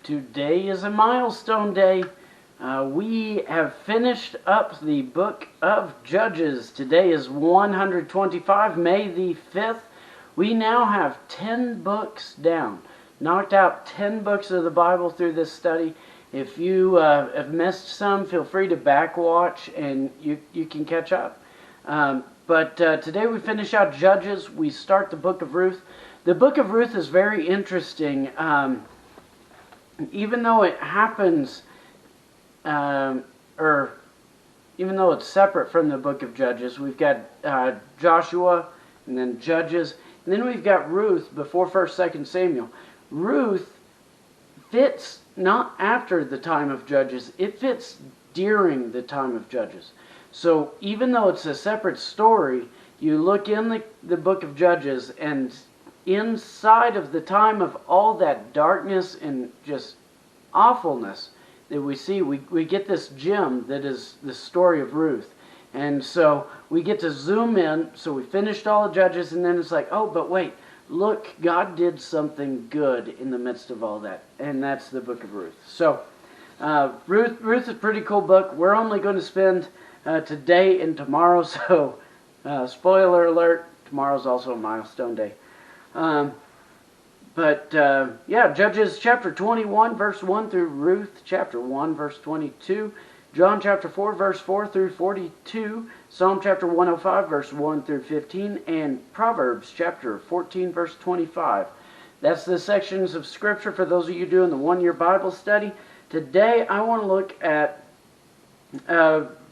Today is a milestone day. We have finished up the book of Judges. Today is 125, May the 5th. We now have 10 books down. Knocked out 10 books of the Bible through this study. If you have missed some, feel free to backwatch and you can catch up. But today we finish out Judges. We start the book of Ruth. The book of Ruth is very interesting. Even though it happens, even though it's separate from the book of Judges, we've got Joshua and then Judges, and then we've got Ruth before 1st, 2nd Samuel. Ruth fits not after the time of Judges, it fits during the time of Judges. So even though it's a separate story, you look in the book of Judges, and inside of the time of all that darkness and just awfulness that we see, we get this gem that is the story of Ruth. And so we get to zoom in. So we finished all the Judges, and then it's like, oh, but wait, look, God did something good in the midst of all that. And that's the book of Ruth. So Ruth is a pretty cool book. We're only going to spend today and tomorrow. So spoiler alert, tomorrow's also a milestone day. Judges chapter 21, verse 1 through Ruth chapter 1, verse 22, John chapter 4, verse 4 through 42, Psalm chapter 105, verse 1 through 15, and Proverbs chapter 14, verse 25. That's the sections of Scripture for those of you doing the one-year Bible study. Today I want to look at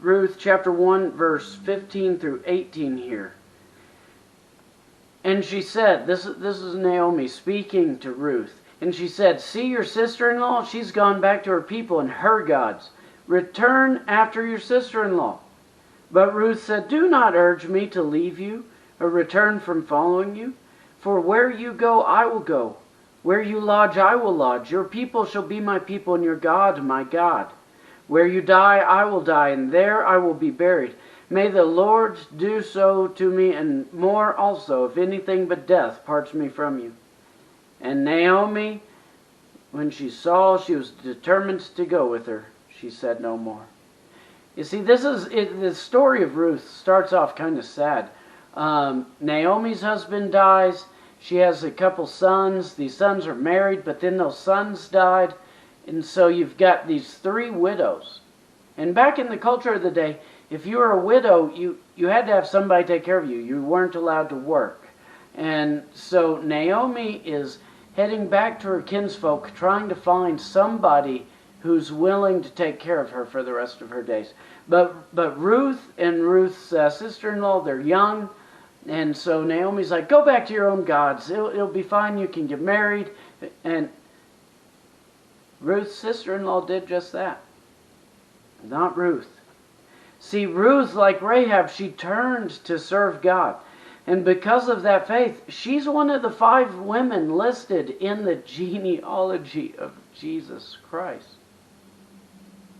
Ruth chapter 1, verse 15 through 18 here. And she said, this is Naomi speaking to Ruth. And she said, see your sister-in-law? She's gone back to her people and her gods. Return after your sister-in-law. But Ruth said, do not urge me to leave you or return from following you. For where you go, I will go. Where you lodge, I will lodge. Your people shall be my people, and your God, my God. Where you die, I will die, and there I will be buried. May the Lord do so to me, and more also, if anything but death parts me from you. And Naomi, when she saw she was determined to go with her, she said no more. You see, the story of Ruth starts off kind of sad. Naomi's husband dies. She has a couple sons. These sons are married, but then those sons died. And so you've got these 3 widows. And back in the culture of the day, if you were a widow, you had to have somebody take care of you. You weren't allowed to work. And so Naomi is heading back to her kinsfolk, trying to find somebody who's willing to take care of her for the rest of her days. But Ruth and Ruth's sister-in-law, they're young. And so Naomi's like, go back to your own gods. It'll be fine. You can get married. And Ruth's sister-in-law did just that. Not Ruth. See, Ruth, like Rahab, she turned to serve God. And because of that faith, she's one of the 5 women listed in the genealogy of Jesus Christ.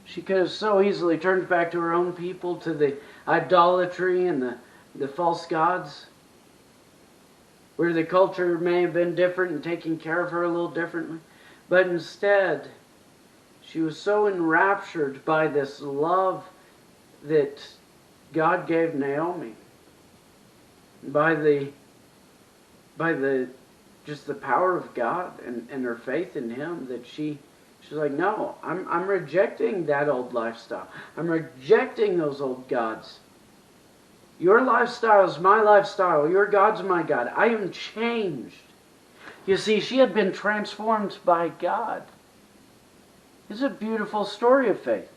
She could have so easily turned back to her own people, to the idolatry and the false gods, where the culture may have been different and taking care of her a little differently. But instead, she was so enraptured by this love that God gave Naomi, by the just the power of God and her faith in Him, that she's like, no, I'm rejecting that old lifestyle. I'm rejecting those old gods. Your lifestyle is my lifestyle. Your God's my God. I am changed. You see, she had been transformed by God. It's a beautiful story of faith.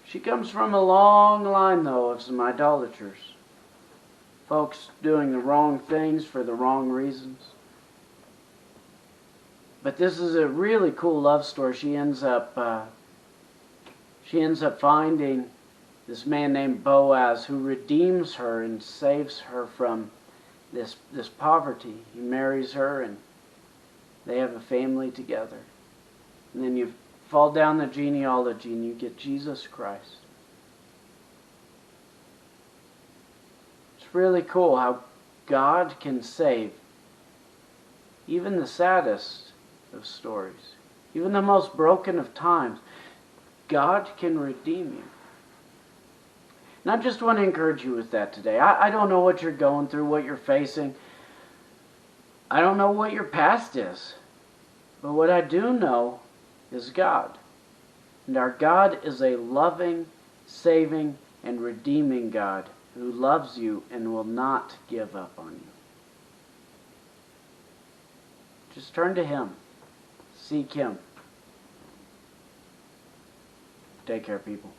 She comes from a long line, though, of some idolaters. Folks doing the wrong things for the wrong reasons. But this is a really cool love story. She ends up finding this man named Boaz, who redeems her and saves her from this poverty. He marries her, and they have a family together. And then you fall down the genealogy and you get Jesus Christ. It's really cool how God can save even the saddest of stories, even the most broken of times, God can redeem you. And I just want to encourage you with that today. I don't know what you're going through, what you're facing. I don't know what your past is. But what I do know is God. And our God is a loving, saving, and redeeming God who loves you and will not give up on you. Just turn to Him. Seek Him. Take care, people.